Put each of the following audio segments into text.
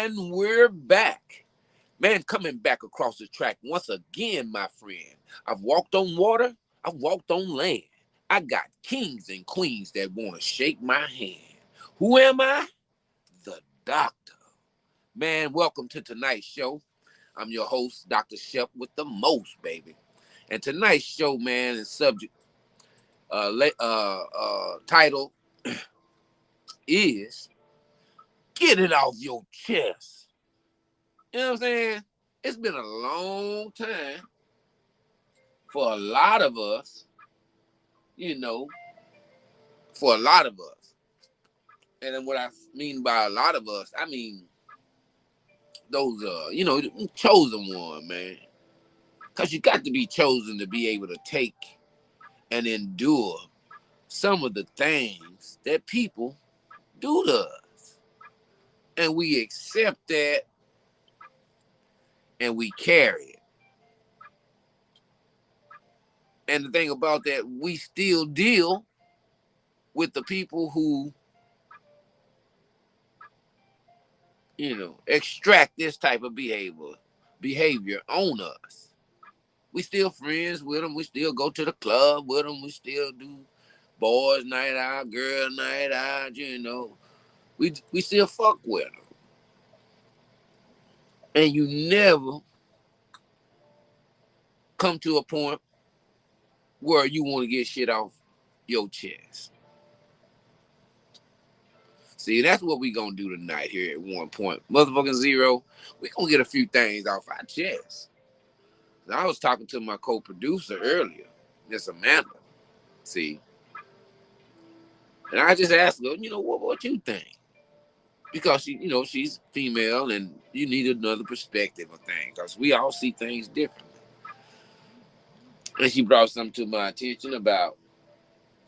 And we're back. Man, coming back across the track once again, my friend. I've walked on water, I've walked on land. I got kings and queens that want to shake my hand. Who am I? The doctor. Man, welcome to tonight's show. I'm your host, Dr. Shep with the most, baby. And tonight's show, man, is subject, title is Get It Off Your Chest. You know what I'm saying? It's been a long time for a lot of us, you know, for a lot of us. And then what I mean by a lot of us, I mean those, chosen one, man. Because you got to be chosen to be able to take and endure some of the things that people do to us. And we accept that and we carry it. And the thing about that, we still deal with the people who, extract this type of behavior on us. We still friends with them. We still go to the club with them. We still do boys night out, girl night out, We still fuck with them. And you never come to a point where you want to get shit off your chest. See, that's what we gonna do tonight here at One Point Motherfucking Zero. We gonna get a few things off our chest. I was talking to my co-producer earlier, Miss Amanda. See, and I just asked her, what you think? Because she's female, and you need another perspective of things. Because we all see things differently. And she brought something to my attention about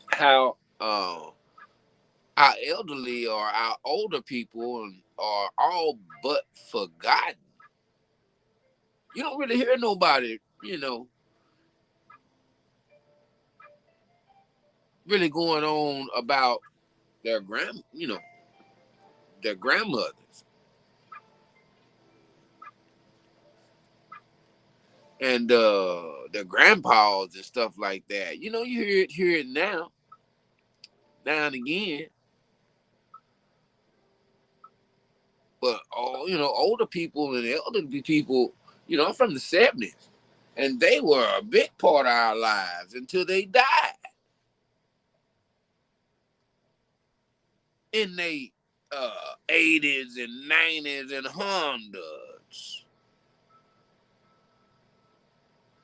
how our elderly or our older people are all but forgotten. You don't really hear nobody, really going on about their their grandmothers and their grandpas and stuff like that. You hear it now and again. But older people and elderly people, I'm from the 70s, and they were a big part of our lives until they died in their 80s and 90s and hundreds.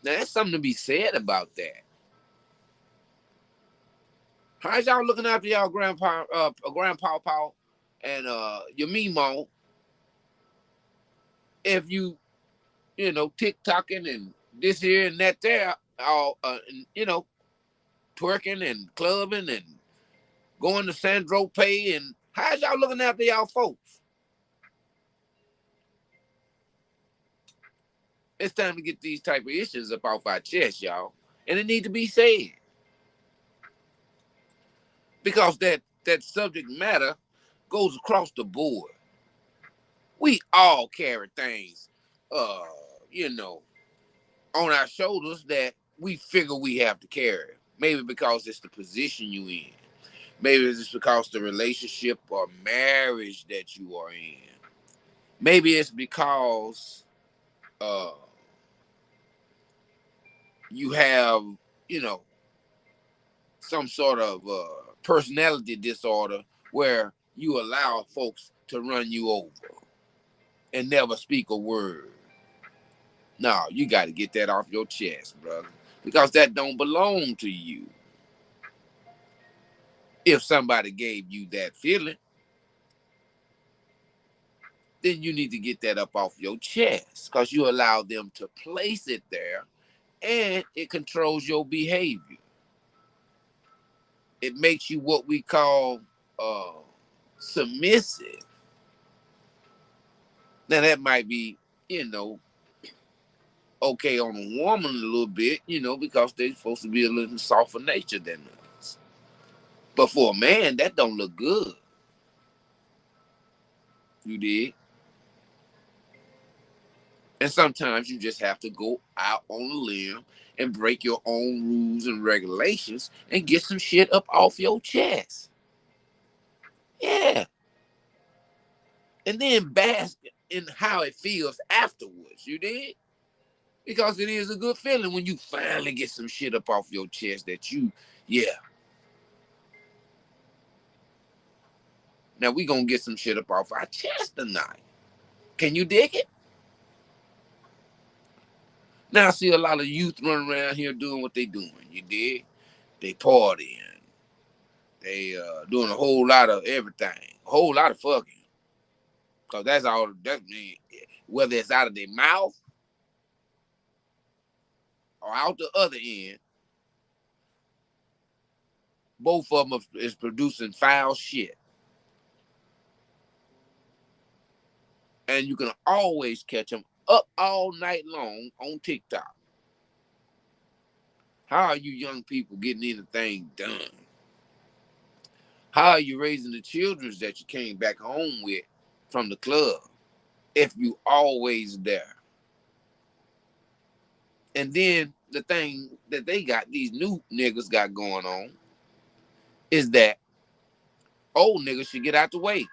Now, there's something to be said about that. How's y'all looking after y'all grandpa, and your Mimo? If TikToking and this here and that there, all twerking and clubbing and going to Sandro Pay, and how's y'all looking after y'all folks? It's time to get these type of issues up off our chest, y'all. And it need to be said. Because that subject matter goes across the board. We all carry things, you know, on our shoulders that we figure we have to carry. Maybe because it's the position you in. Maybe it's because the relationship or marriage that you are in. Maybe it's because uh, you have, you know, some sort of personality disorder where you allow folks to run you over and never speak a word. No, you got to get that off your chest, brother, because that don't belong to you. If somebody gave you that feeling, then you need to get that up off your chest because you allow them to place it there and it controls your behavior. It makes you what we call submissive. Now, that might be, you know, okay on a woman a little bit, because they're supposed to be a little softer nature than us. But for a man, that don't look good. You did? And sometimes you just have to go out on a limb and break your own rules and regulations and get some shit up off your chest. Yeah. And then bask in how it feels afterwards. You did? Because it is a good feeling when you finally get some shit up off your chest that you, yeah. Now we gonna get some shit up off our chest tonight. Can you dig it? Now I see a lot of youth running around here doing what they doing. You dig? They partying. They doing a whole lot of everything. A whole lot of fucking. Cause that's all that mean. Whether it's out of their mouth or out the other end, both of them is producing foul shit. And you can always catch them up all night long on TikTok. How are you young people getting anything done? How are you raising the children that you came back home with from the club if you always there? And then the thing that they got, these new niggas got going on, is that old niggas should get out the way.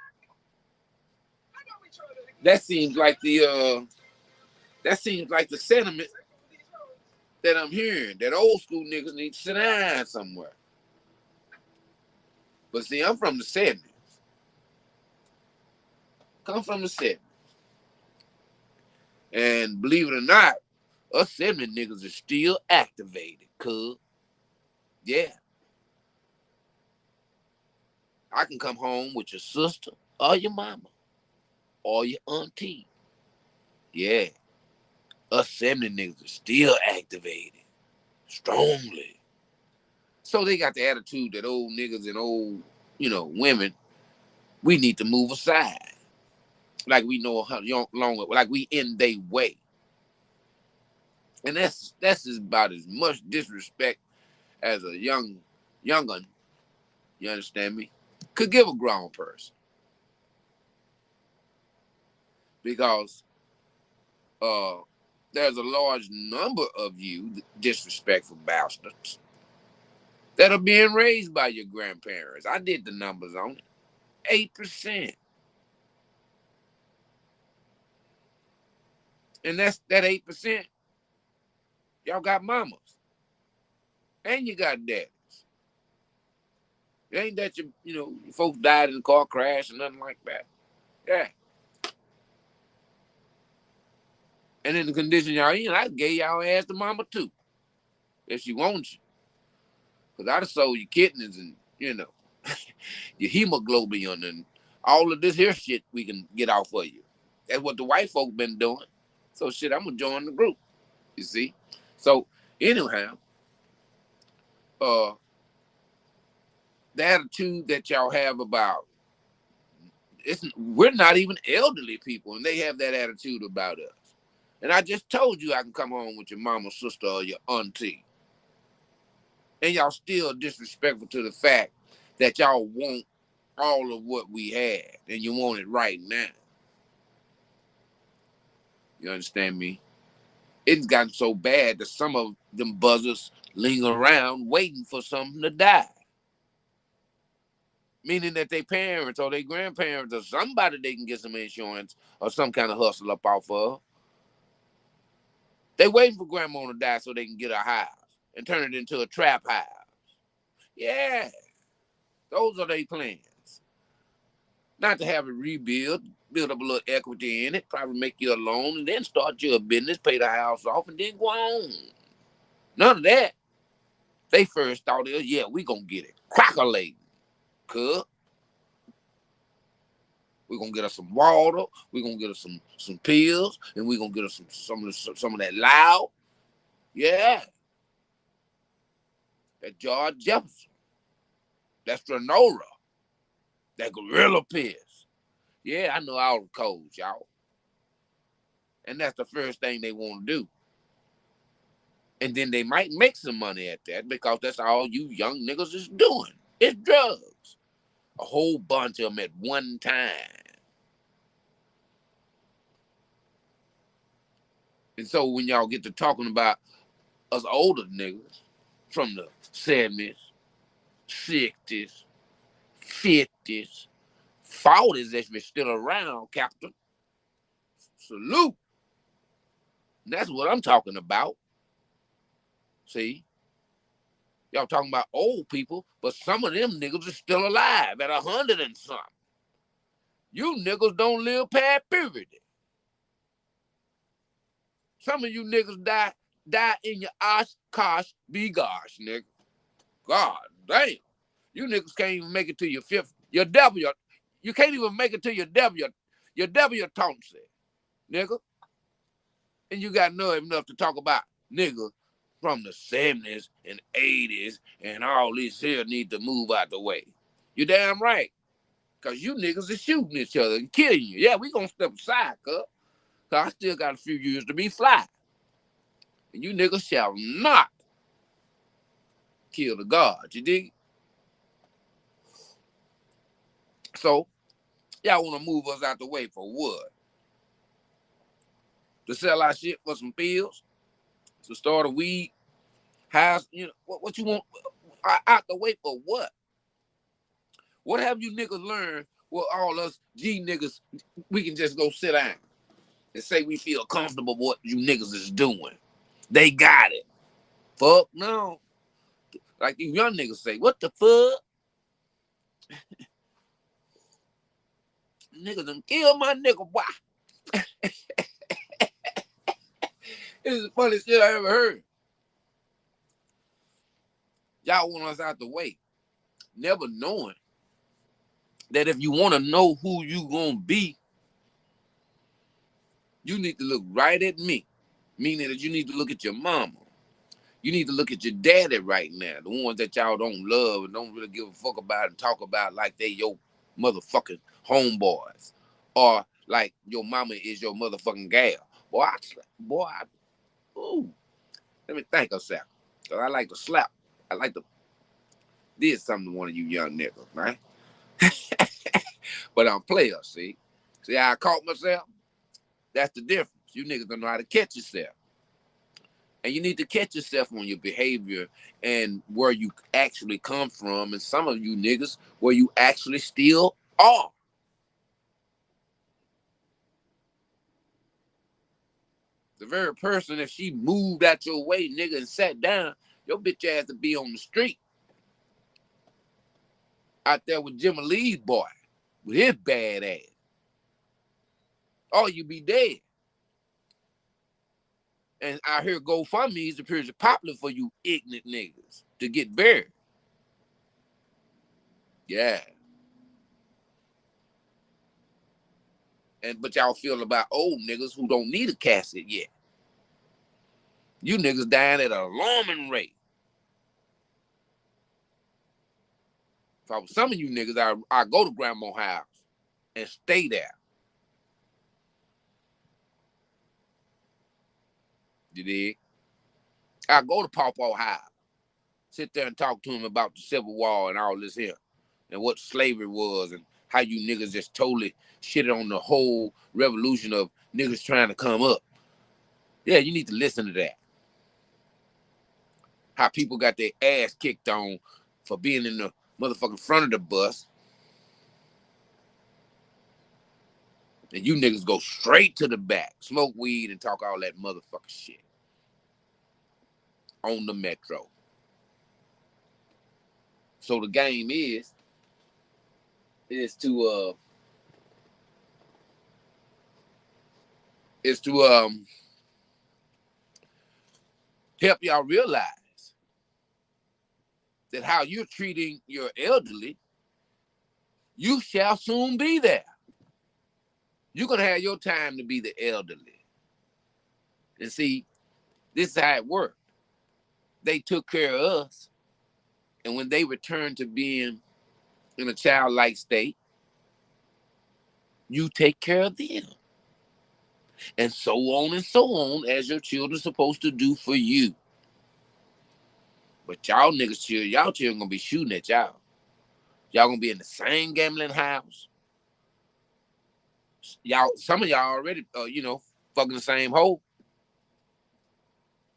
That seems like the sentiment that I'm hearing, that old school niggas need to sit down somewhere. But see, I'm from the 70s. Come from the 70s. And believe it or not, us 70 niggas are still activated, cuz. Yeah. I can come home with your sister or your mama or your auntie. Yeah. Us 70 niggas are still activated. Strongly. So they got the attitude that old niggas and old, women, we need to move aside. Like we know how long, like we in they way. And that's about as much disrespect as a young'un, you understand me, could give a grown person. Because uh there's a large number of you disrespectful bastards that are being raised by your grandparents. I did the numbers on it. 8%. And that's that 8%. Y'all got mamas. And you got daddies. It ain't that your folks died in a car crash or nothing like that. Yeah. And in the condition y'all in, I gave y'all ass to mama too. If she wants you. Because I'd have sold your kidneys and, your hemoglobin and all of this here shit we can get off of you. That's what the white folk been doing. So shit, I'm gonna join the group. You see? So anyhow, uh the attitude that y'all have about we're not even elderly people and they have that attitude about us. And I just told you I can come home with your mama, sister, or your auntie. And y'all still disrespectful to the fact that y'all want all of what we had and you want it right now. You understand me? It's gotten so bad that some of them buzzers linger around waiting for something to die. Meaning that their parents or their grandparents or somebody they can get some insurance or some kind of hustle up off of. They waiting for grandma to die so they can get a house and turn it into a trap house. Yeah, those are their plans. Not to have it rebuild, build up a little equity in it, probably make you a loan, and then start your business, pay the house off, and then go on. None of that. They first thought, yeah, we gonna get it crackling, cuz. We're gonna get us some water, we're gonna get us some pills, and we're gonna get us some of that loud. Yeah. That George Jefferson. That Stronora. That Gorilla Piss. Yeah, I know all the codes, y'all. And that's the first thing they want to do. And then they might make some money at that because that's all you young niggas is doing. It's drugs. A whole bunch of them at one time. And so when y'all get to talking about us older niggas from the 70s, 60s, 50s, 40s, if you're still around, Captain, salute. That's what I'm talking about. See? Y'all talking about old people, but some of them niggas are still alive at 100 and something. You niggas don't live past puberty. Some of you niggas die in your Oshkosh be gosh, nigga. God damn. You niggas can't even make it to your fifth, your W. You can't even make it to your W Thompson, nigga. And you got nerve enough to talk about niggas from the 70s and 80s and all these here need to move out the way. You damn right. Cause you niggas are shooting each other and killing you. Yeah, we gonna step aside, cuz. Cause I still got a few years to be fly. And you niggas shall not kill the gods, you dig? So, y'all wanna move us out the way for what? To sell our shit for some pills? To start a weed house? You know, what you want out the way for what? What have you niggas learned with all us G niggas, we can just go sit down and say we feel comfortable with what you niggas is doing? They got it. Fuck no. Like these young niggas say, what the fuck? Niggas done kill my nigga, boy. This is the funniest shit I ever heard. Y'all want us out the way, never knowing that if you want to know who you gonna be, you need to look right at me. Meaning that you need to look at your mama. You need to look at your daddy right now, the ones that y'all don't love and don't really give a fuck about and talk about like they your motherfucking homeboys. Or like your mama is your motherfucking gal. Ooh, let me think of something. Cause I like to slap. I like to did something to one of you young niggas, right? But I'm player, see? See how I caught myself? That's the difference. You niggas don't know how to catch yourself. And you need to catch yourself on your behavior and where you actually come from. And some of you niggas, where you actually still are. The very person, if she moved out your way, nigga, and sat down, your bitch ass to be on the street. Out there with Jimmy Lee's boy, with his bad ass. Or you be dead. And I hear GoFundMe's appears popular for you ignorant niggas to get buried. Yeah. But y'all feel about old niggas who don't need a casket yet. You niggas dying at an alarming rate. For some of you niggas, I go to grandma's house and stay there. You dig? I go to Pawpaw house, sit there and talk to him about the Civil War and all this here, and what slavery was, and how you niggas just totally shitted on the whole revolution of niggas trying to come up. Yeah, you need to listen to that. How people got their ass kicked on for being in the motherfucking front of the bus. And you niggas go straight to the back, smoke weed and talk all that motherfucking shit on the metro. So the game to help y'all realize that how you're treating your elderly, you shall soon be there. You're gonna have your time to be the elderly. And see, this is how it worked. They took care of us, and when they returned to being in a childlike state, you take care of them. And so on, as your children's supposed to do for you. But y'all niggas, y'all children gonna be shooting at y'all. Y'all gonna be in the same gambling house. Y'all, some of y'all already, fucking the same hole.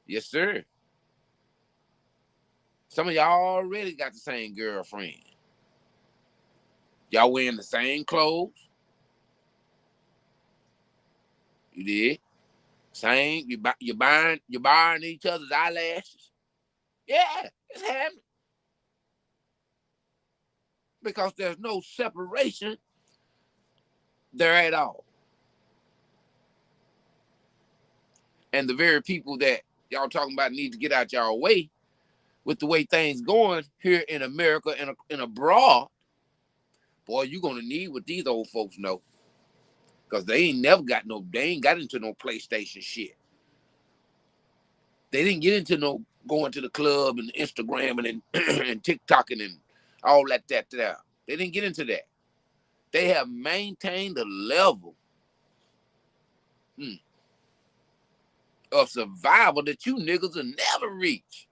Yes, sir. Some of y'all already got the same girlfriend. Y'all wearing the same clothes. You did. Same. You buying each other's eyelashes. Yeah, it's happening. Because there's no separation there at all. And the very people that y'all talking about need to get out y'all way, with the way things going here in America and abroad, boy, you're gonna need what these old folks know. Cause they ain't got into no PlayStation shit. They didn't get into no going to the club and Instagram and TikToking and all that. They didn't get into that. They have maintained a level of survival that you niggas will never reach.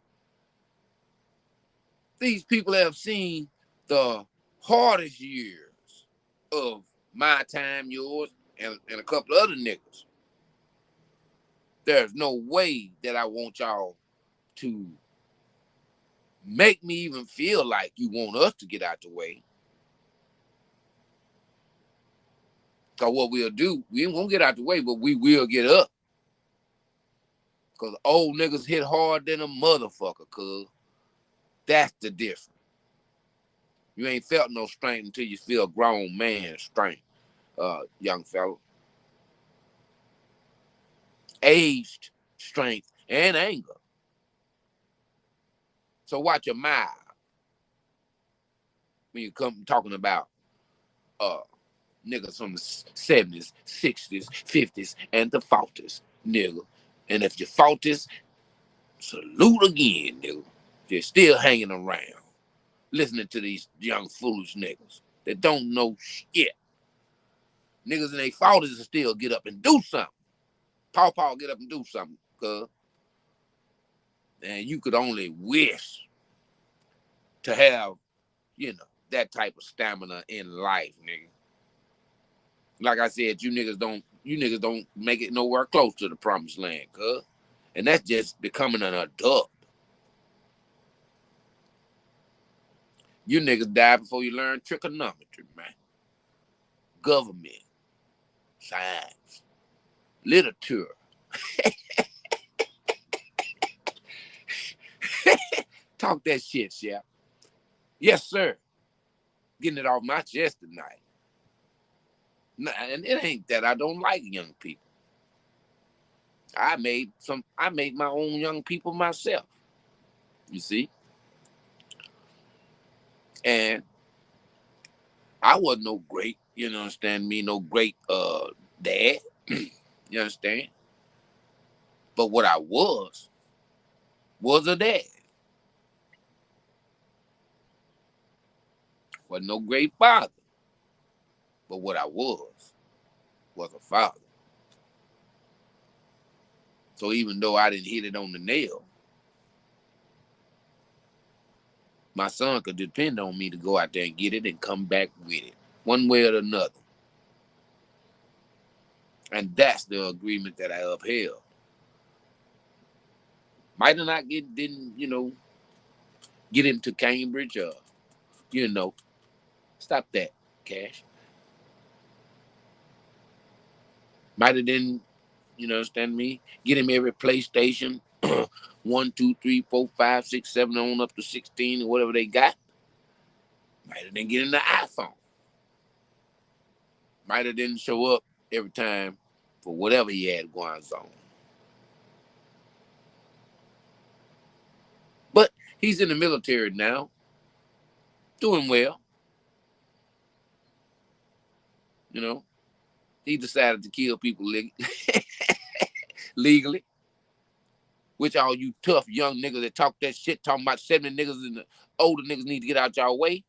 These people have seen the hardest years of my time, yours, and a couple of other niggas. There's no way that I want y'all to make me even feel like you want us to get out the way. Because what we'll do, we won't get out the way, but we will get up. Because old niggas hit hard than a motherfucker, cuz. That's the difference. You ain't felt no strength until you feel a grown man's strength, young fella. Aged strength and anger. So watch your mouth when you come talking about niggas from the 70s, 60s, 50s, and the 40s, nigga. And if you 40s, salute again, nigga. They're still hanging around, listening to these young foolish niggas that don't know shit. Niggas in their 40s will still get up and do something. Paw get up and do something, cuz. And you could only wish to have, that type of stamina in life, nigga. Like I said, you niggas don't make it nowhere close to the promised land, cuz. And that's just becoming an adult. You niggas die before you learn trigonometry, man. Government, science, literature. Talk that shit, Chef. Yes, sir. Getting it off my chest tonight. And it ain't that I don't like young people. I made my own young people myself. You see? And I wasn't no great, no great dad. You understand? But what I was a dad. Wasn't no great father. But what I was a father. So even though I didn't hit it on the nail, my son could depend on me to go out there and get it and come back with it, one way or another. And that's the agreement that I upheld. Might have not didn't get him to Cambridge or, stop that, Cash. Might have didn't, understand me, get him every PlayStation, 1, 2, 3, 4, 5, 6, 7, on up to 16 or whatever they got. Might have didn't get him the iPhone. Might have didn't show up every time for whatever he had going on. But he's in the military now, doing well. He decided to kill people legally. Which all you tough young niggas that talk that shit, talking about 70 niggas and the older niggas need to get out y'all way.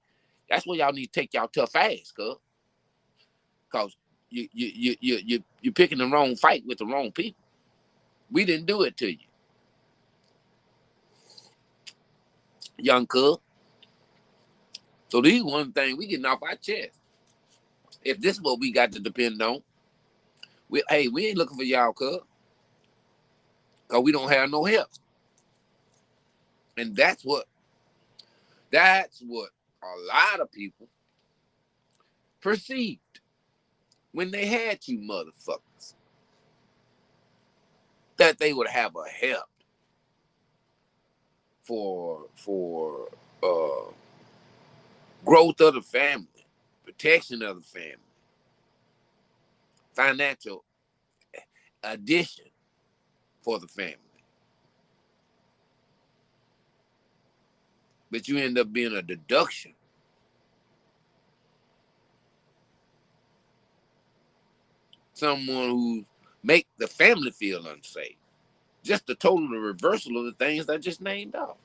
That's where y'all need to take y'all tough ass, cause you're picking the wrong fight with the wrong people. We didn't do it to you, young cuz. So these one thing we getting off our chest. If this is what we got to depend on, we ain't looking for y'all, cuz. because we don't have no help. And that's what a lot of people perceived when they had you motherfuckers, that they would have a help for growth of the family, protection of the family, financial addition for the family. But you end up being a deduction. Someone who make the family feel unsafe. Just the total reversal of the things I just named off.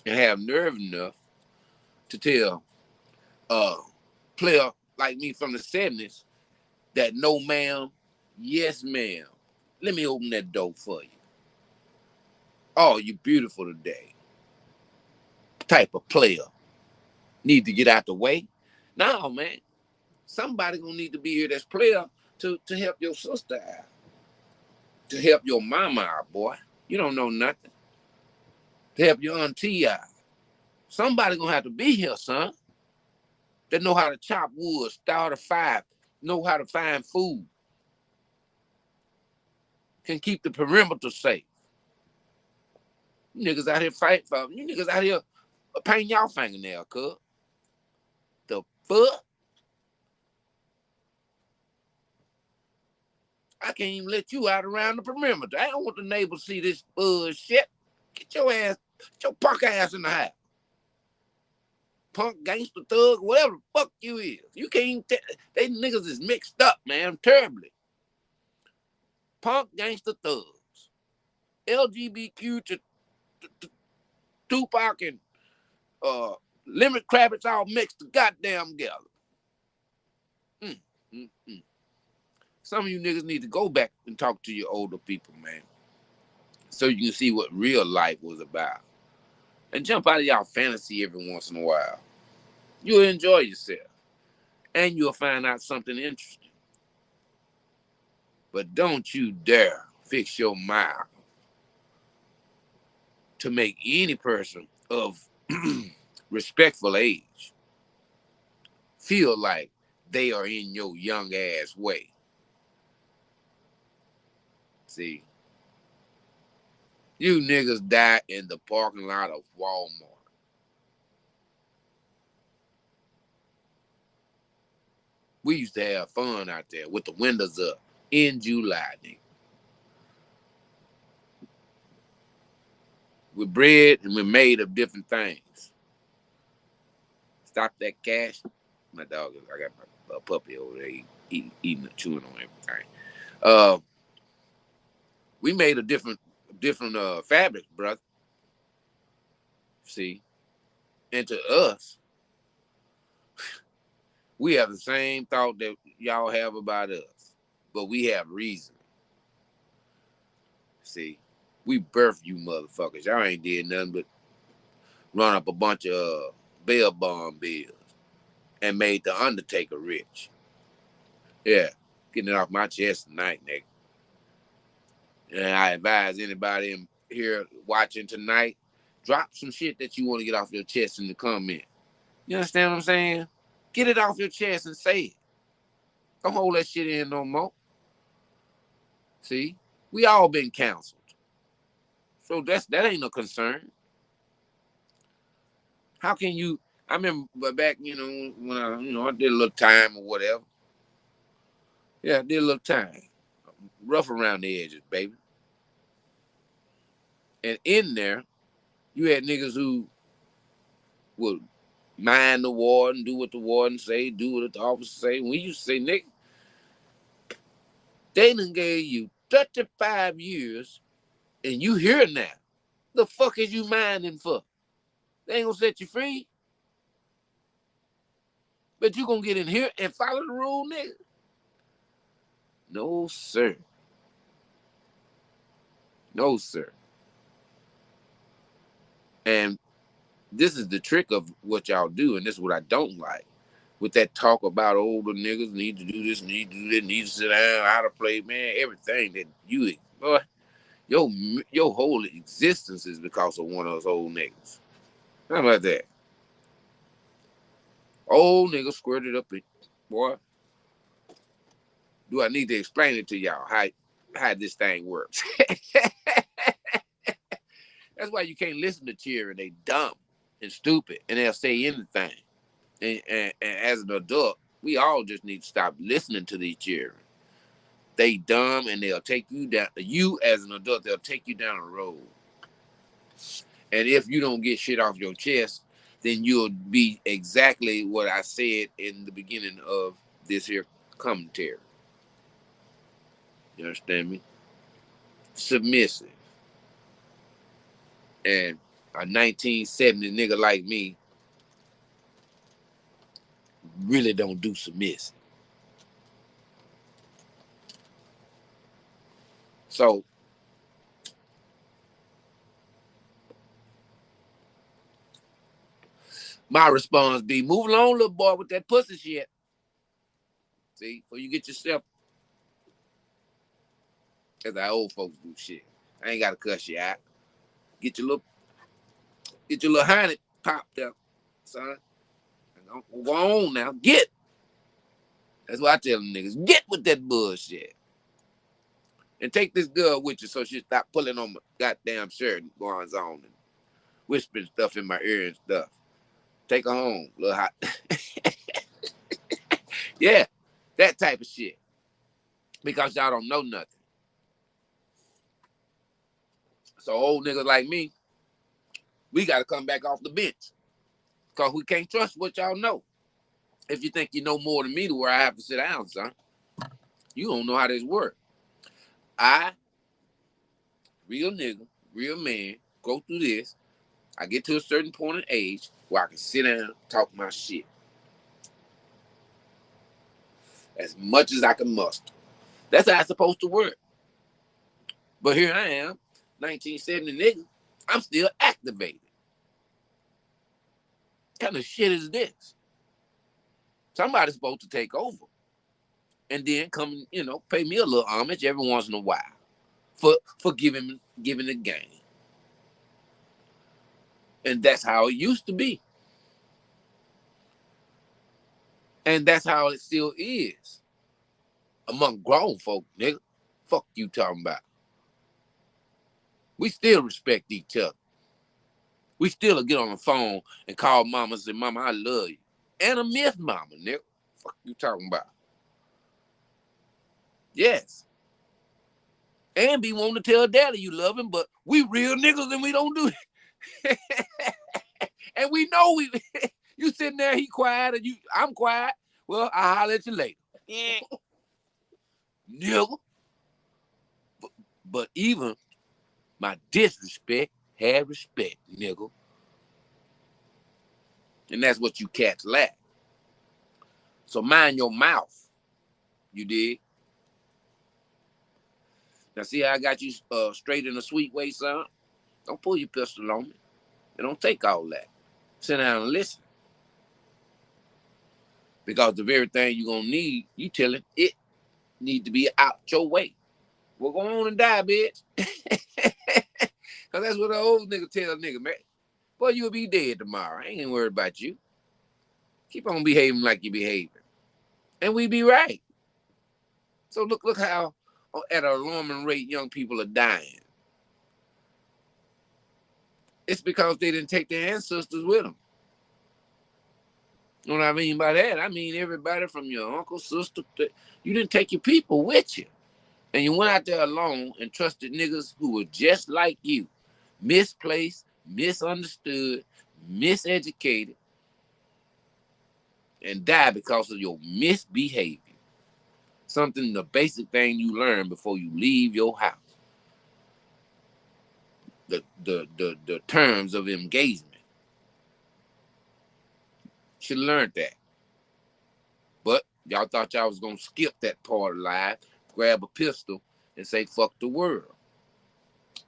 And have nerve enough to tell a player like me from the 70s that no ma'am, yes ma'am, let me open that door for you. Oh, you're beautiful today. Type of player. Need to get out the way? No, man. Somebody gonna need to be here that's player to help your sister out. To help your mama out, boy. You don't know nothing. To help your auntie out. Somebody gonna have to be here, son. That know how to chop wood, start a fire, know how to find food. Can keep the perimeter safe. You niggas out here fight for you niggas out here painting y'all fingernail, cuz. The fuck? I can't even let you out around the perimeter. I don't want the neighbors to see this shit. Get your punk ass in the house. Punk, gangster, thug, whatever the fuck you is. You can't even they niggas is mixed up, man, terribly. Punk, gangster, thugs. LGBTQ to Tupac and Lemon Kravitz all mixed goddamn together. Some of you niggas need to go back and talk to your older people, man. So you can see what real life was about. And jump out of y'all fantasy every once in a while. You'll enjoy yourself. And you'll find out something interesting. But don't you dare fix your mouth to make any person of respectful age feel like they are in your young ass way. See, you niggas die in the parking lot of Walmart. We used to have fun out there with the windows up in July, nigga. We're bred and we're made of different things. Stop that cash. My dog, I got my puppy over there eating, chewing on everything. We made a different fabric, brother. See, and to us, we have the same thought that y'all have about us, but we have reason. See, we birthed you motherfuckers. Y'all ain't did nothing but run up a bunch of bail bond bills and made the Undertaker rich. Yeah, getting it off my chest tonight, nigga. And I advise anybody in here watching tonight, drop some shit that you want to get off your chest in the comment. You understand what I'm saying? Get it off your chest and say it. Don't hold that shit in no more. See, we all been counseled, so that ain't no concern. How can you? I remember back, when I did a little time or whatever. Yeah, I did a little time, rough around the edges, baby. And in there, you had niggas who would mind the warden, do what the warden say, do what the officer say. We used to say, nigga, they done gave you 35 years and you here now. The fuck is you minding for? They ain't gonna set you free. But you gonna get in here and follow the rule, nigga? No, sir. No, sir. And this is the trick of what y'all do, and this is what I don't like. with that talk about older niggas need to do this, need to do that, need to sit down, how to play, man. Everything that you, boy, your whole existence is because of one of those old niggas. How about that? Old niggas squirted up it, boy. Do I need to explain it to y'all how this thing works? That's why you can't listen to cheering. They dumb and stupid, and they'll say anything. And as an adult, we all just need to stop listening to these cheering. They dumb, and they'll take you down. You as an adult, they'll take you down a road. And if you don't get shit off your chest, then you'll be exactly what I said in the beginning of this here commentary. You understand me? Submissive. And a 1970 nigga like me really don't do submissive. So my response be, move along, little boy, with that pussy shit. See, before you get yourself, as our old folks do shit. I ain't gotta cuss you out. Get your little honey popped up, son. Go on now, get. That's what I tell them niggas. Get with that bullshit. And take this girl with you so she stop pulling on my goddamn shirt and going on and whispering stuff in my ear and stuff. Take her home, little hot. Yeah, that type of shit. Because y'all don't know nothing. So old niggas like me, we got to come back off the bench. Because we can't trust what y'all know. If you think you know more than me to where I have to sit down, son, you don't know how this works. I, real nigga, real man, go through this. I get to a certain point of age where I can sit down, talk my shit. As much as I can muster. That's how it's supposed to work. But here I am, 1970 nigga, I'm still activated. What kind of shit is this? Somebody's supposed to take over. And then come, pay me a little homage every once in a while for giving the game. And that's how it used to be. And that's how it still is. Among grown folk, nigga. Fuck you talking about. We still respect each other. We still get on the phone and call mama and say, Mama, I love you. And a myth mama, nigga. Fuck you talking about. Yes. And be wanting to tell daddy you love him, but we real niggas and we don't do it. And we know you sitting there, he quiet, and I'm quiet. Well, I'll holler at you later. Yeah. Nigga. But even my disrespect had respect, nigga. And that's what you cats lack. So mind your mouth. You dig? Now see how I got you straight in a sweet way, son? Don't pull your pistol on me. It don't take all that. Sit down and listen. Because the very thing you're going to need, you telling it need to be out your way. Well, go on and die, bitch. Because that's what the old nigga tell a nigga, man. Boy, you'll be dead tomorrow. I ain't worried about you. Keep on behaving like you behaving. And we be right. So look how at an alarming rate young people are dying. It's because they didn't take their ancestors with them. You know what I mean by that? I mean everybody from your uncle, sister, you didn't take your people with you. And you went out there alone and trusted niggas who were just like you. Misplaced, misunderstood, miseducated, and died because of your misbehavior. Something, the basic thing you learn before you leave your house. The terms of engagement. Should have learned that. But y'all thought y'all was going to skip that part of life, grab a pistol, and say, fuck the world.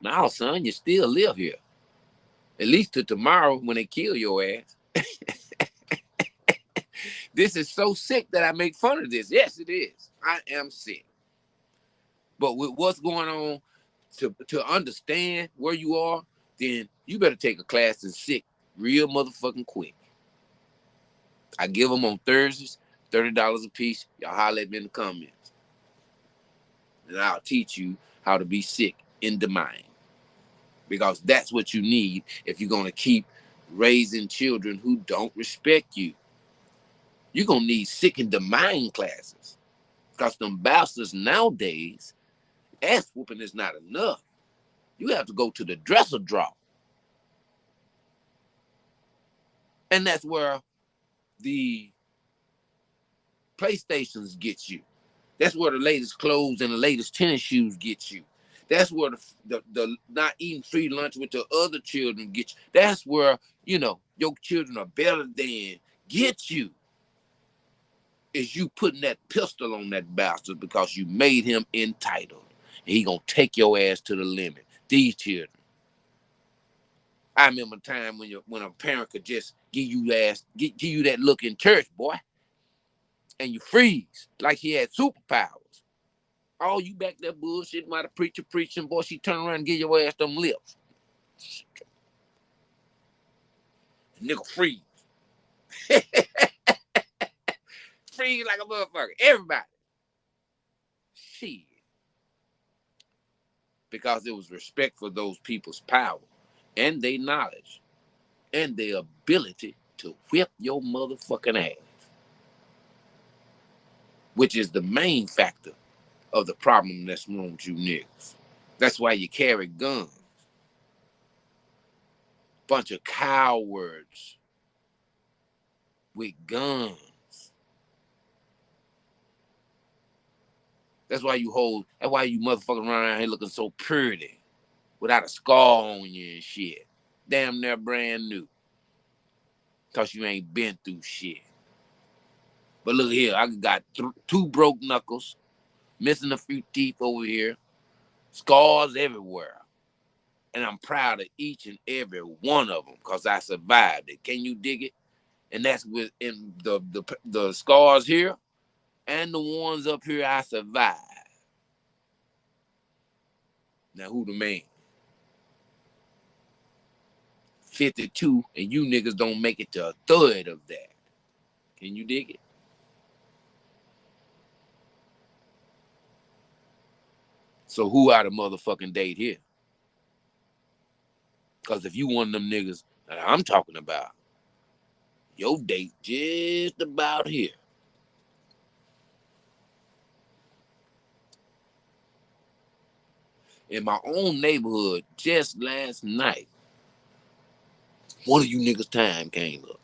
Now, son, you still live here. At least to tomorrow when they kill your ass. This is so sick that I make fun of this. Yes, it is. I am sick. But with what's going on, to understand where you are, then you better take a class in sick real motherfucking quick. I give them on Thursdays, $30 a piece. Y'all holler at me in the comments. And I'll teach you how to be sick in the mind. Because that's what you need if you're going to keep raising children who don't respect you. You're going to need sick in the mind classes. Because them bastards nowadays, ass whooping is not enough. You have to go to the dresser drawer. And that's where the PlayStations get you. That's where the latest clothes and the latest tennis shoes get you. That's where the not eating free lunch with the other children get you. That's where, your children are better than get you. Is you putting that pistol on that bastard because you made him entitled. And he gonna take your ass to the limit. These children. I remember a time when a parent could just give you that look in church, boy, and you freeze like he had superpowers. Oh, you back there bullshit, might a preacher preaching, boy, she turn around and give your ass them lips. Nigga freeze. Freeze like a motherfucker. Everybody. Shit. Because it was respect for those people's power and their knowledge and their ability to whip your motherfucking ass, which is the main factor of the problem that's wrong with you niggas. That's why you carry guns. Bunch of cowards with guns. That's why you motherfucking run around here looking so pretty without a scar on you and shit. Damn near brand new. Cause you ain't been through shit. But look here, I got two broke knuckles, missing a few teeth over here, scars everywhere. And I'm proud of each and every one of them because I survived it. Can you dig it? And that's within the scars here and the ones up here I survived. Now who the man? 52, and you niggas don't make it to a third of that. Can you dig it? So who out of motherfucking date here? Because if you one of them niggas that I'm talking about, your date just about here. In my own neighborhood, just last night, one of you niggas' time came up.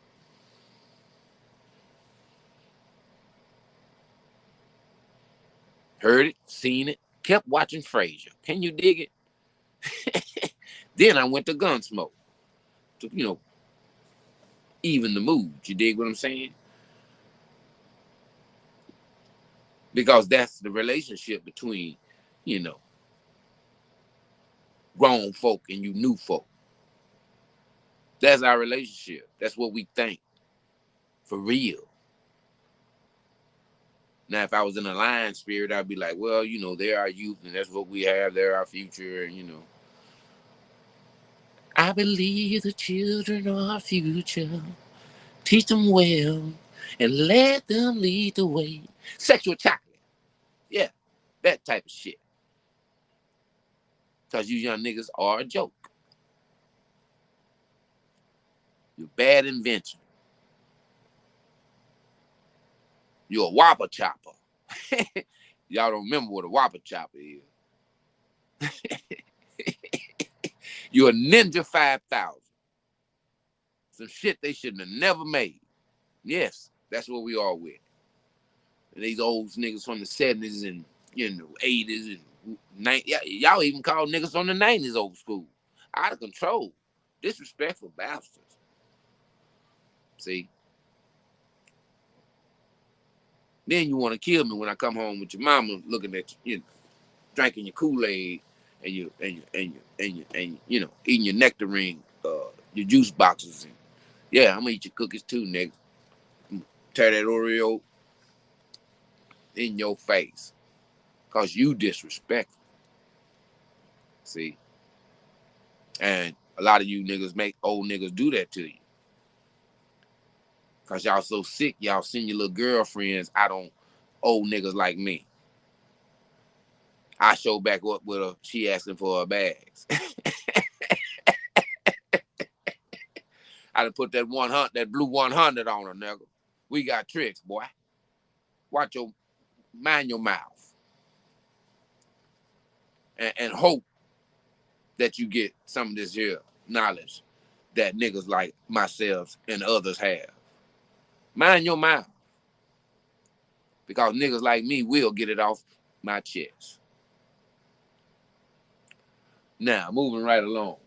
Heard it, seen it, kept watching Frasier. Can you dig it? Then I went to Gunsmoke to, even the mood. You dig what I'm saying? Because that's the relationship between, grown folk and you new folk. That's our relationship. That's what we think. For real. Now, if I was in a lion spirit, I'd be like, well, they're our youth and that's what we have. They're our future. And. I believe the children are our future. Teach them well and let them lead the way. Sexual chocolate. Yeah, that type of shit. Because you young niggas are a joke. You're a bad invention. You're a whopper chopper. Y'all don't remember what a whopper chopper is. You're a Ninja 5000. Some shit they shouldn't have never made. Yes, that's what we are with. And these old niggas from the 70s and 80s and 90s. Y'all even call niggas from the 90s old school. Out of control. Disrespectful bastards. See? Then you want to kill me when I come home with your mama looking at you, drinking your Kool-Aid and you eating your nectarine, your juice boxes. And, yeah, I'm gonna eat your cookies too, nigga. tear that Oreo in your face. Because you disrespectful. See? And a lot of you niggas make old niggas do that to you. Because y'all so sick, y'all send your little girlfriends out on old niggas like me. I show back up with her, she asking for her bags. I done put that 100, that blue 100 on her, nigga. We got tricks, boy. Mind your mouth. And hope that you get some of this here knowledge that niggas like myself and others have. Mind your mouth. Because niggas like me will get it off my chest. Now, moving right along.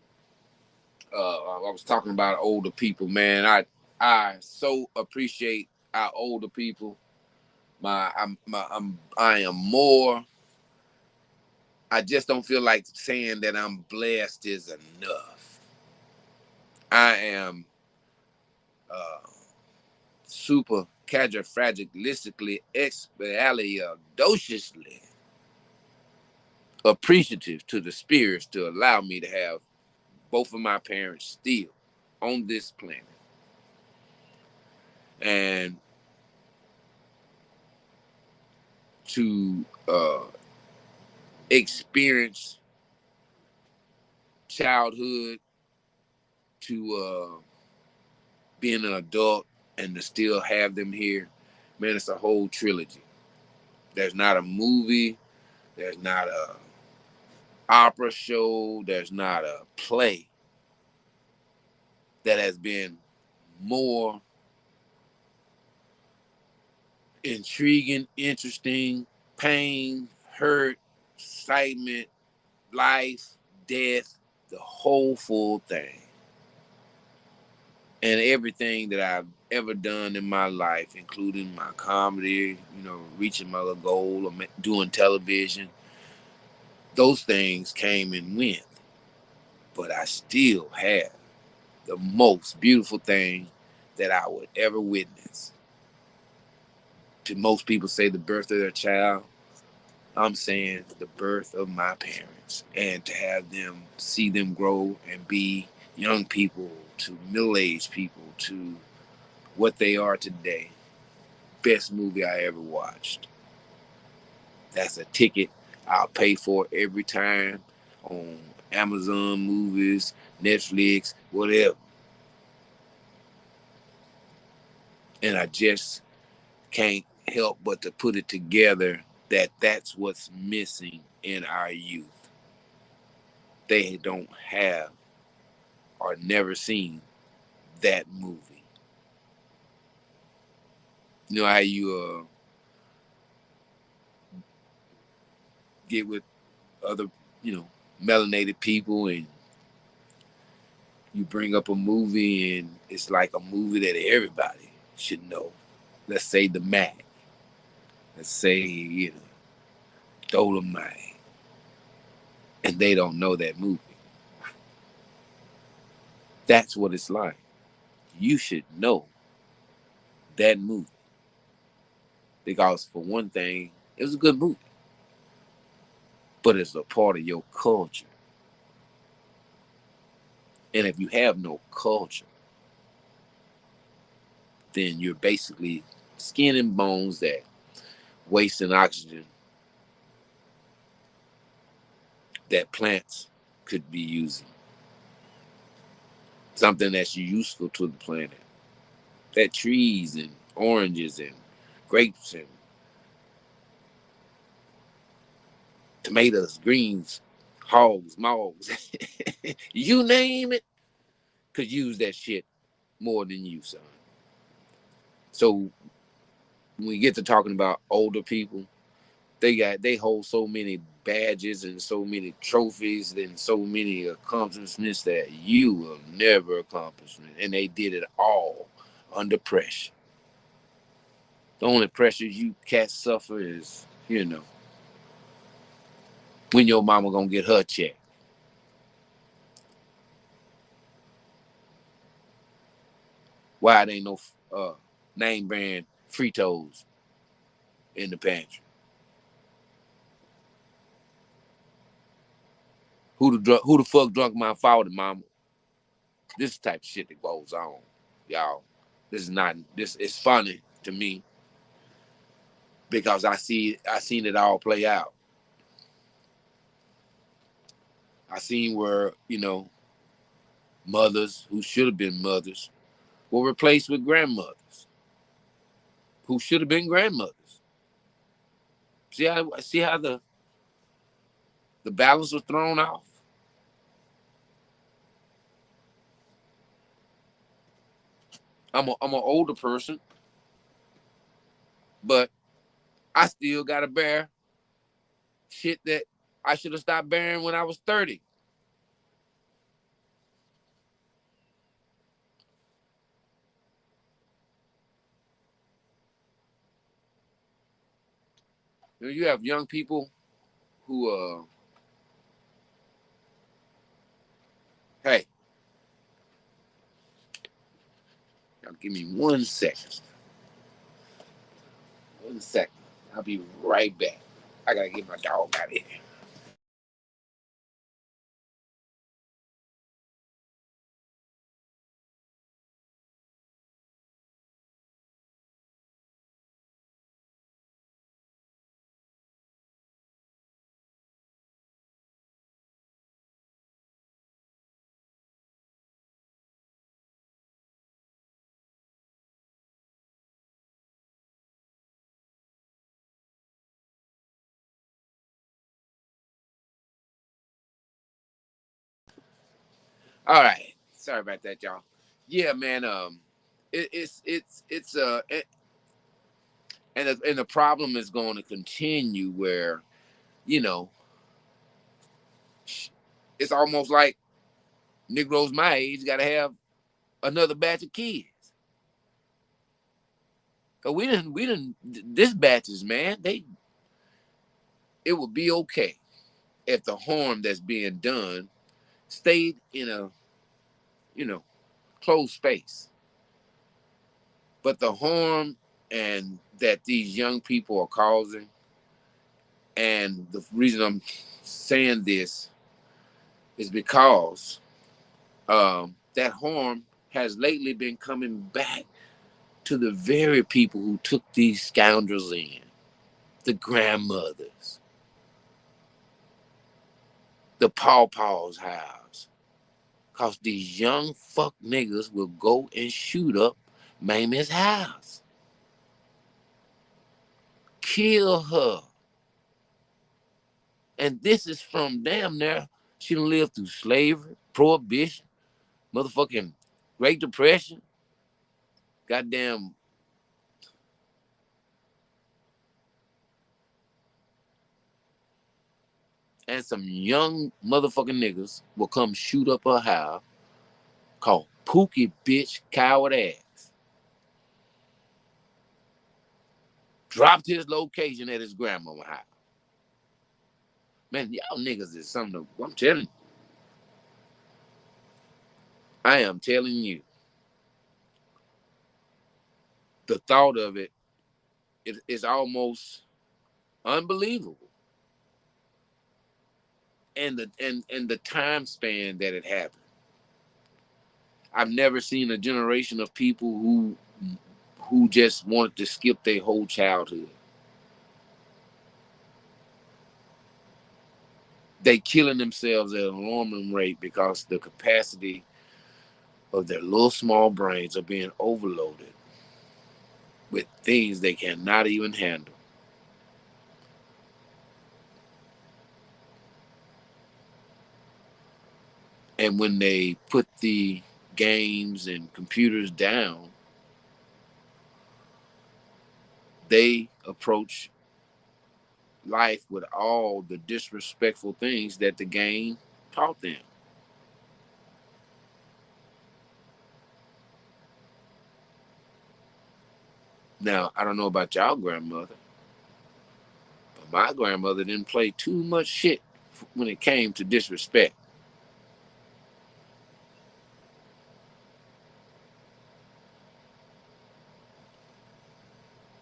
I was talking about older people, man. I so appreciate our older people. I am more. I just don't feel like saying that I'm blessed is enough. I am super quadrifragilistically expialidociously appreciative to the spirits to allow me to have both of my parents still on this planet. And to experience childhood to being an adult and to still have them here, man, it's a whole trilogy. There's not a movie, there's not a opera show, there's not a play that has been more intriguing, interesting, pain, hurt, excitement, life, death, the whole full thing. And everything that I've ever done in my life, including my comedy, reaching my goal of doing television, those things came and went. But I still have the most beautiful thing that I would ever witness. To most people say the birth of their child, I'm saying the birth of my parents, and to have them, see them grow and be young people to middle-aged people to what they are today. Best movie I ever watched. That's a ticket I'll pay for every time on Amazon movies, Netflix, whatever. And I just can't help but to put it together that that's what's missing in our youth. They don't have or never seen that movie. You know how you get with other, melanated people and you bring up a movie and it's like a movie that everybody should know. Let's say The Mac. Let's say, Dolomite. And they don't know that movie. That's what it's like. You should know that movie. Because for one thing, it was a good movie. But it's a part of your culture. And if you have no culture, then you're basically skin and bones that wasting oxygen that plants could be using. Something that's useful to the planet. That trees and oranges and grapes and tomatoes, greens, hogs, mogs, you name it, could use that shit more than you, son. So when we get to talking about older people, they hold so many badges and so many trophies and so many accomplishments that you will never accomplish. And they did it all under pressure. The only pressure you cats suffer is, when your mama gonna get her check. Why it ain't no name brand Fritos in the pantry. Who the fuck drunk my fault, mama? This type of shit that goes on, y'all. This is not. This is funny to me because I seen it all play out. I seen where mothers who should have been mothers were replaced with grandmothers who should have been grandmothers. See how the balance was thrown off. I'm an older person, but I still gotta bear shit that I should have stopped bearing when I was 30. You have young people who hey, y'all give me 1 second. 1 second. I'll be right back. I gotta get my dog out of here. All right. Sorry about that, y'all. Yeah, man. And the problem is going to continue where you know it's almost like Negroes my age got to have another batch of kids. Cause we didn't this batches, man. It would be okay if the harm that's being done stayed in a you know closed space. But the harm and that these young people are causing, and the reason I'm saying this is because that harm has lately been coming back to the very people who took these scoundrels in, the grandmothers, the pawpaw's house. Cause these young fuck niggas will go and shoot up Mamie's house. Kill her. And this is from damn near, she done lived through slavery, prohibition, motherfucking Great Depression, goddamn. And some young motherfucking niggas will come shoot up her house called Pookie bitch coward ass. Dropped his location at his grandmama's house. Man, y'all niggas is something I'm telling you. I am telling you. The thought of it is almost unbelievable. And the time span that it happened. I've never seen a generation of people who just wanted to skip their whole childhood. They killing themselves at an alarming rate because the capacity of their little small brains are being overloaded with things they cannot even handle. And when they put the games and computers down, they approach life with all the disrespectful things that the game taught them. Now, I don't know about y'all grandmother, but my grandmother didn't play too much shit when it came to disrespect.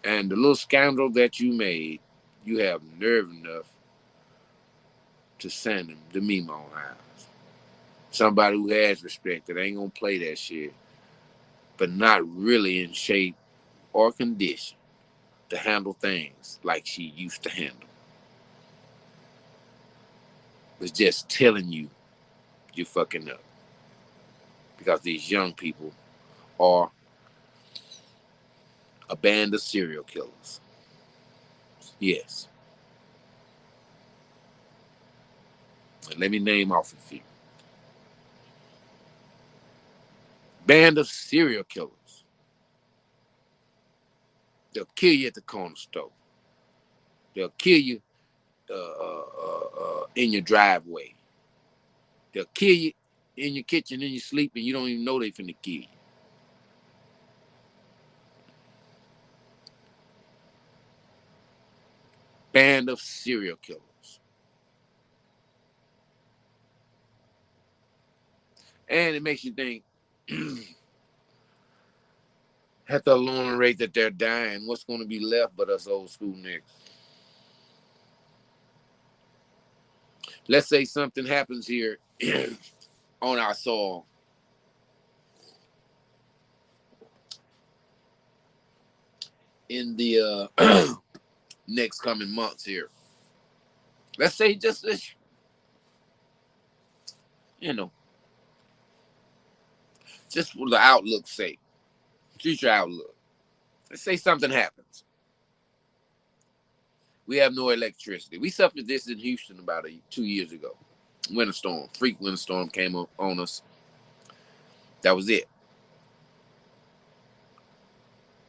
And the little scoundrel that you made, you have nerve enough to send him to Mimo House. Somebody who has respect that ain't gonna play that shit, but not really in shape or condition to handle things like she used to handle. It's just telling you you're fucking up. Because these young people are a band of serial killers. Yes. And let me name off a few. Band of serial killers. They'll kill you at the corner store. They'll kill you in your driveway. They'll kill you in your kitchen, in your sleep, and you don't even know they finna kill you. Band of serial killers. And it makes you think, at the alarming rate that they're dying, what's going to be left but us old school niggas? Let's say something happens here on our soil in the next coming months here. Let's say just this, you know, just for the outlook's sake, future outlook. Let's say something happens. We have no electricity. We suffered this in Houston about 2 years ago. Winter storm, freak winter storm came on us. That was it.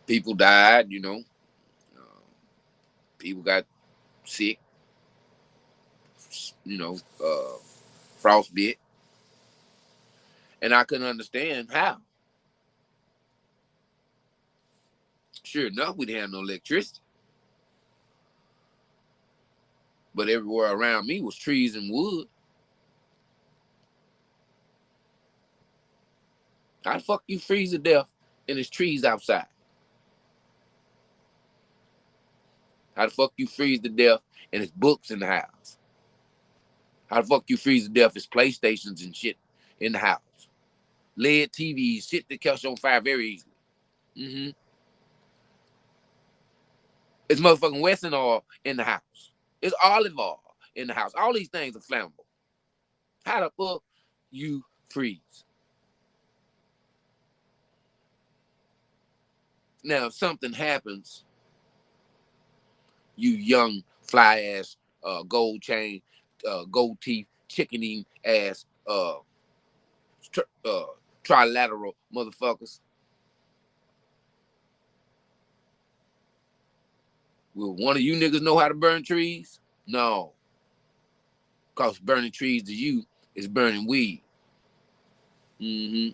People died, you know. People got sick, you know, frostbite. And I couldn't understand how. Sure enough, we didn't have no electricity. But everywhere around me was trees and wood. How the fuck you freeze to death and there's trees outside? How the fuck you freeze to death and there's books in the house? How the fuck you freeze to death? There's PlayStations and shit in the house. LED TVs, shit that catch on fire very easily. Mm-hmm. It's motherfucking Wesson oil in the house. It's olive oil in the house. All these things are flammable. How the fuck you freeze? Now, if something happens, you young fly ass, gold chain, gold teeth, chicken eating ass, trilateral motherfuckers. Will one of you niggas know how to burn trees? No. Because burning trees to you is burning weed. Mm-hmm.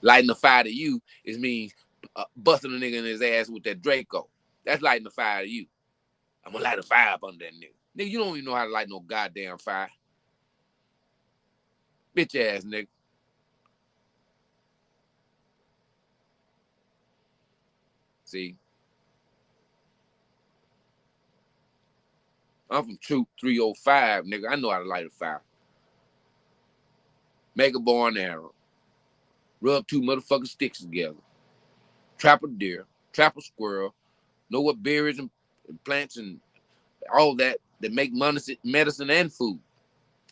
Lighting a fire to you is means busting a nigga in his ass with that Draco. That's lighting a fire to you. I'm gonna light a fire up under that nigga. Nigga, you don't even know how to light no goddamn fire. Bitch ass nigga. See? I'm from Troop 305, nigga. I know how to light a fire. Make a bow and arrow. Rub two motherfucking sticks together. Trap a deer. Trap a squirrel. Know what berries and plants and all that make medicine and food.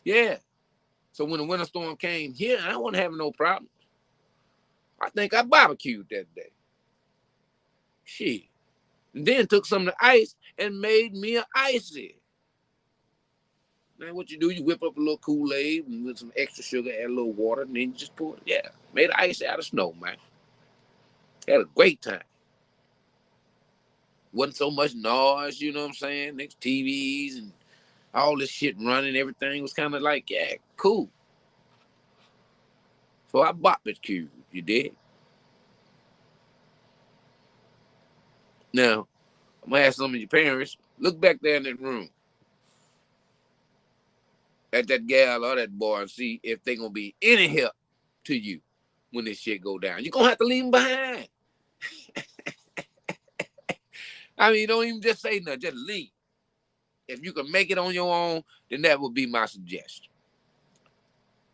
Yeah. So when the winter storm came here, I wasn't having no problems. I think I barbecued that day. Shit. And then took some of the ice and made me an icy. Now what you do, you whip up a little Kool-Aid and with some extra sugar, add a little water, and then you just pour it. Yeah. Made ice out of snow, man. Had a great time. Wasn't so much noise, you know what I'm saying? Next TVs and all this shit running, everything was kind of like, yeah, cool. So I barbecued, you did. Now, I'm gonna ask some of your parents, look back there in that room at that gal or that boy and see if they gonna be any help to you when this shit go down. You're gonna have to leave them behind. I mean, don't even just say nothing, just leave. If you can make it on your own, then that would be my suggestion.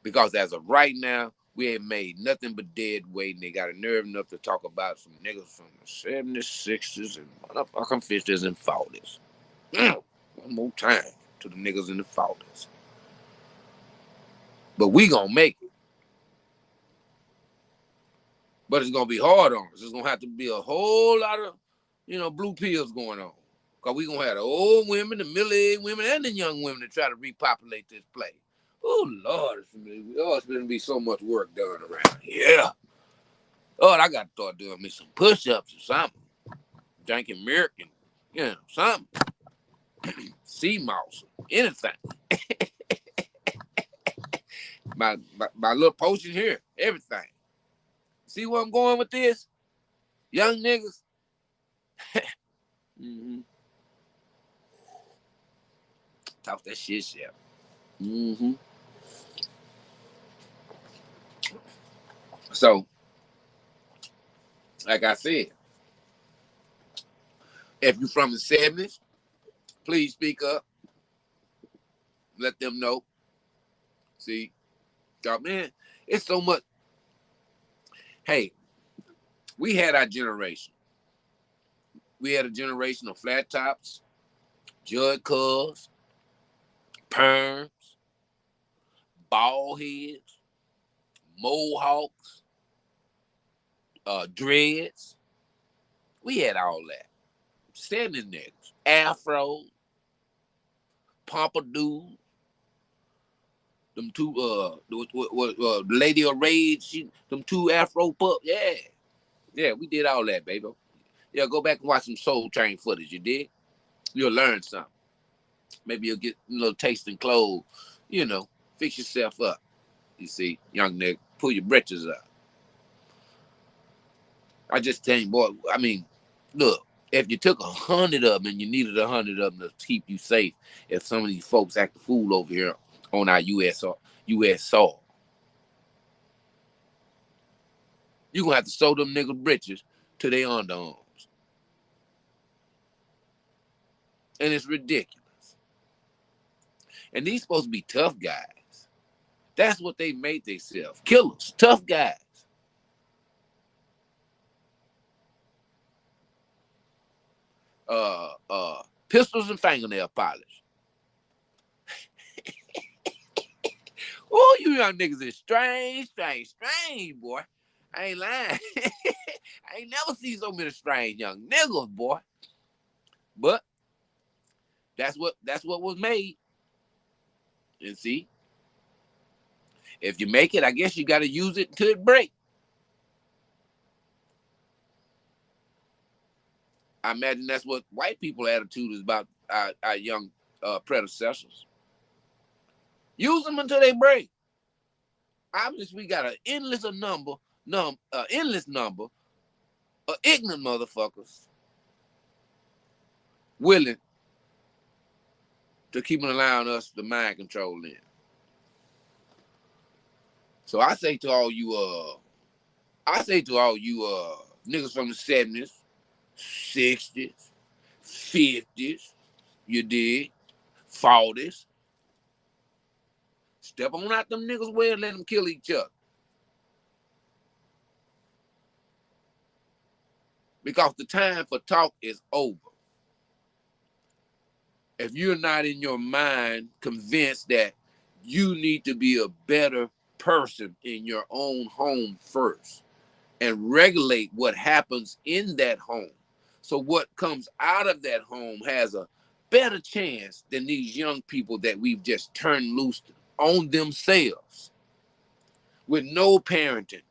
Because as of right now, we ain't made nothing but dead weight, and they got a nerve enough to talk about some niggas from the 70s, 60s, and motherfucking 50s and 40s. One more time to the niggas in the 40s. But we gonna make it. But it's gonna be hard on us. It's gonna have to be a whole lot of, blue pills going on. Because we gonna have the old women, the middle-aged women, and the young women to try to repopulate this place. Oh, Lord, it's gonna be so much work done around here. Yeah. Oh, I got to start doing me some push-ups or something. Drinking milk and, something. Sea moss, anything. my little potion here, everything. See where I'm going with this? Young niggas. Mm-hmm. Talk that shit. Mm-hmm. So, like I said, if you're from the 70s, please speak up. Let them know. See, man, it's so much. Hey, we had our generation. We had a generation of flat tops, Jud Cuz, perms, bald heads, mohawks, dreads. We had all that. 70s niggas, afro, pompadour, them two, Lady of Rage, them two afro pup. Yeah, we did all that, baby. Yeah, go back and watch some Soul Train footage, you did? You'll learn something. Maybe you'll get a little taste in clothes, fix yourself up. You see, young nigga, pull your britches up. I just tell you, boy, I mean, look, if you took 100 of them and you needed 100 of them to keep you safe, if some of these folks act a fool over here on our U.S. soil, you're going to have to sew them niggas britches to their underarms. And it's ridiculous. And these supposed to be tough guys. That's what they made themselves. Killers, tough guys. Pistols and fingernail polish. Oh, you young niggas is strange, boy. I ain't lying. I ain't never seen so many strange young niggas, boy. But that's what was made. And see, if you make it, I guess you got to use it until it break. I imagine that's what white people attitude is about our young predecessors. Use them until they break. Obviously, we got an endless number of ignorant motherfuckers willing to keep allowing us the mind control in. So I say to all you niggas from the 70s, 60s, 50s, you dig, 40s, step on out them niggas way and let them kill each other. Because the time for talk is over. If you're not in your mind convinced that you need to be a better person in your own home first and regulate what happens in that home, so what comes out of that home has a better chance than these young people that we've just turned loose on themselves with no parenting,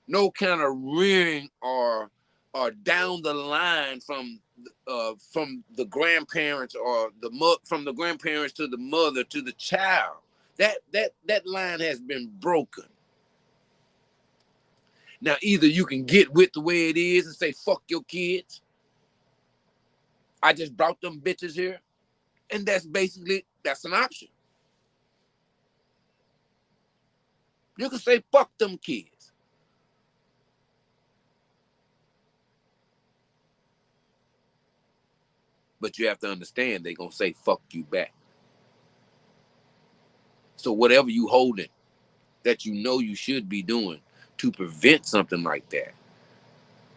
no kind of rearing or down the line from the grandparents or from the grandparents to the mother to the child. That line has been broken. Now, either you can get with the way it is and say, fuck your kids. I just brought them bitches here. And that's an option. You can say fuck them kids. But you have to understand they're going to say fuck you back. So whatever you holding that you know you should be doing to prevent something like that,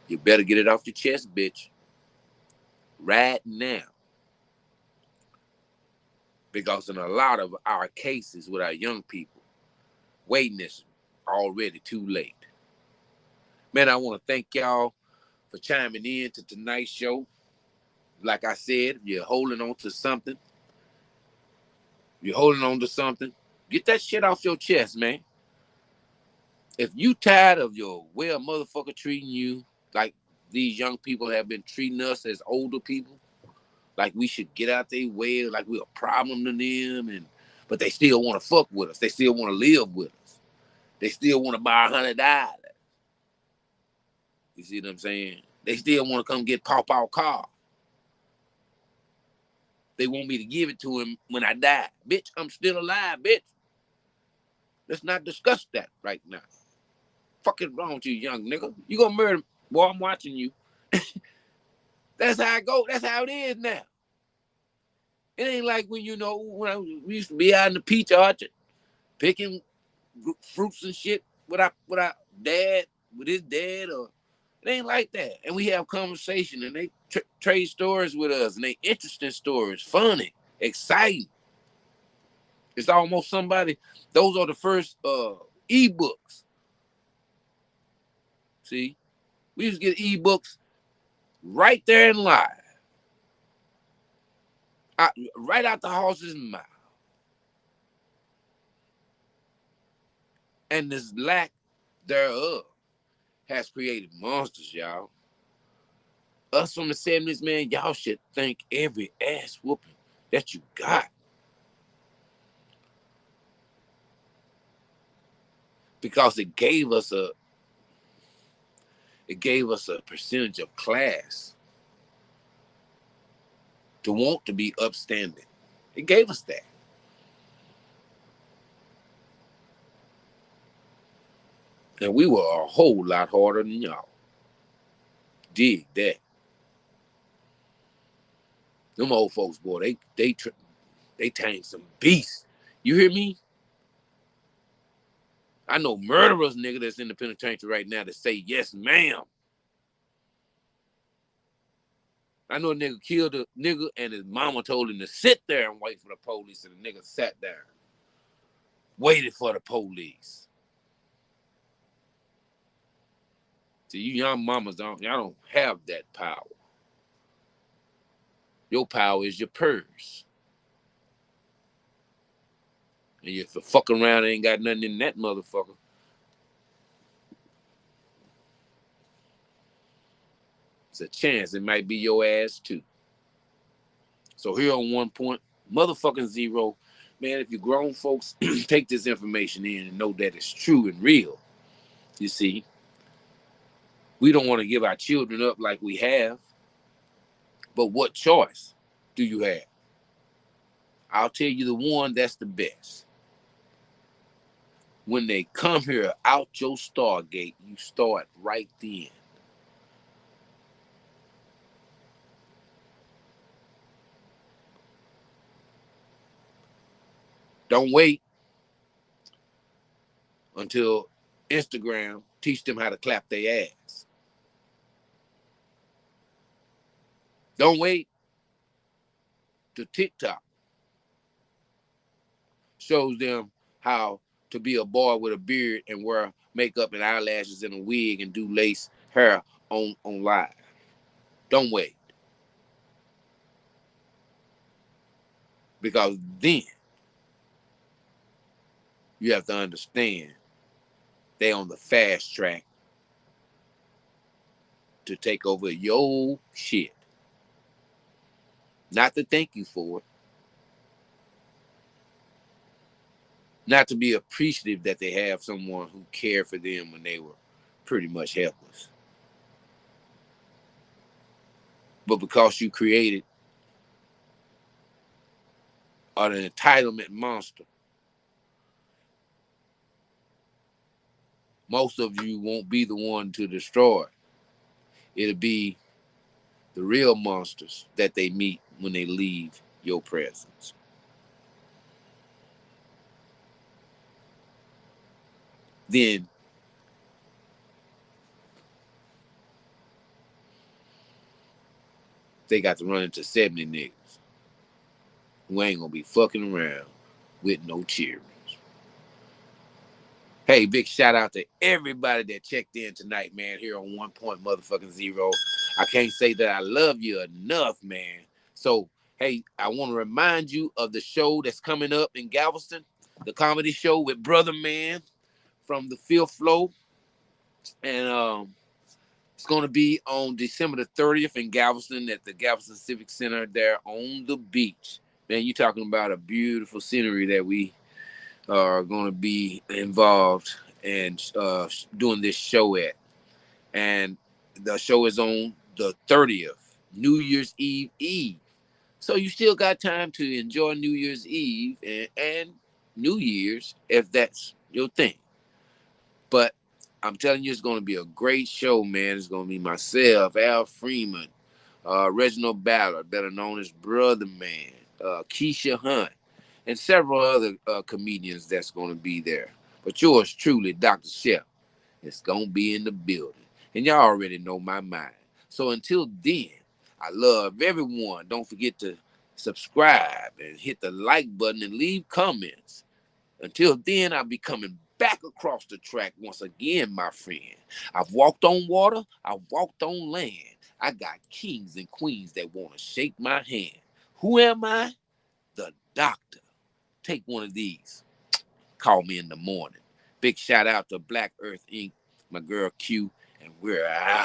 you better get it off your chest, bitch. Right now. Because in a lot of our cases with our young people, waiting is already too late. Man, I want to thank y'all for chiming in to tonight's show. Like I said, if you're holding on to something, get that shit off your chest, man. If you tired of your well motherfucker treating you like these young people have been treating us as older people, like we should get out their way, like we're a problem to them, but they still want to fuck with us. They still want to live with us. They still want to buy $100. You see what I'm saying? They still want to come get Pawpaw car. They want me to give it to him when I die. Bitch, I'm still alive, bitch. Let's not discuss that right now. Fuck is wrong with you, young nigga? You gonna murder me? Boy, I'm watching you. That's how it go. That's how it is now. It ain't like when we used to be out in the peach orchard picking fruits and shit with our dad, with his dad, or it ain't like that. And we have conversation and they trade stories with us, and they interesting stories, funny, exciting. It's almost somebody. Those are the first ebooks. See, we used to get ebooks right there in live, right out the horse's mouth. And this lack thereof has created monsters, y'all. Us from the 70s, man, y'all should thank every ass whooping that you got. Because it gave us a percentage of class to want to be upstanding. It gave us that. And we were a whole lot harder than y'all. Dig that. Them old folks, boy, they tamed some beasts. You hear me? I know murderers, nigga, that's in the penitentiary right now that say yes, ma'am. I know a nigga killed a nigga and his mama told him to sit there and wait for the police, and the nigga sat there, waited for the police. See, you young mamas y'all don't have that power. Your power is your purse. And if you fuck around and ain't got nothing in that motherfucker, it's a chance it might be your ass too. So here on One Point, motherfucking zero, man, if you grown folks take this information in and know that it's true and real, you see, we don't want to give our children up like we have, but what choice do you have? I'll tell you the one that's the best. When they come here out your Stargate, you start right then. Don't wait until Instagram teach them how to clap their ass. Don't wait till TikTok shows them how to be a boy with a beard and wear makeup and eyelashes and a wig and do lace hair on live. Don't wait. Because then you have to understand they on the fast track to take over your shit. Not to thank you for it. Not to be appreciative that they have someone who cared for them when they were pretty much helpless. But because you created an entitlement monster, most of you won't be the one to destroy. It'll be the real monsters that they meet when they leave your presence. Then they got to run into 70 niggas who ain't gonna be fucking around with no cheering. Hey, big shout out to everybody that checked in tonight, man, here on 1.0. I can't say that I love you enough, man. So, hey, I want to remind you of the show that's coming up in Galveston, the comedy show with Brother Man from the Fifth Flow. And it's going to be on December the 30th in Galveston at the Galveston Civic Center there on the beach. Man, you talking about a beautiful scenery that we are going to be involved and doing this show at. And the show is on the 30th, New Year's Eve. So you still got time to enjoy New Year's Eve and New Year's if that's your thing. But I'm telling you, it's going to be a great show, man. It's going to be myself, Al Freeman, Reginald Ballard, better known as Brother Man, Keisha Hunt, and several other comedians that's going to be there. But yours truly, Dr. Shep, is going to be in the building. And y'all already know my mind. So until then, I love everyone. Don't forget to subscribe and hit the like button and leave comments. Until then, I'll be coming back across the track once again, my friend. I've walked on water. I've walked on land. I got kings and queens that want to shake my hand. Who am I? The doctor. Take one of these. Call me in the morning. Big shout out to Black Earth Inc., my girl Q, and we're out.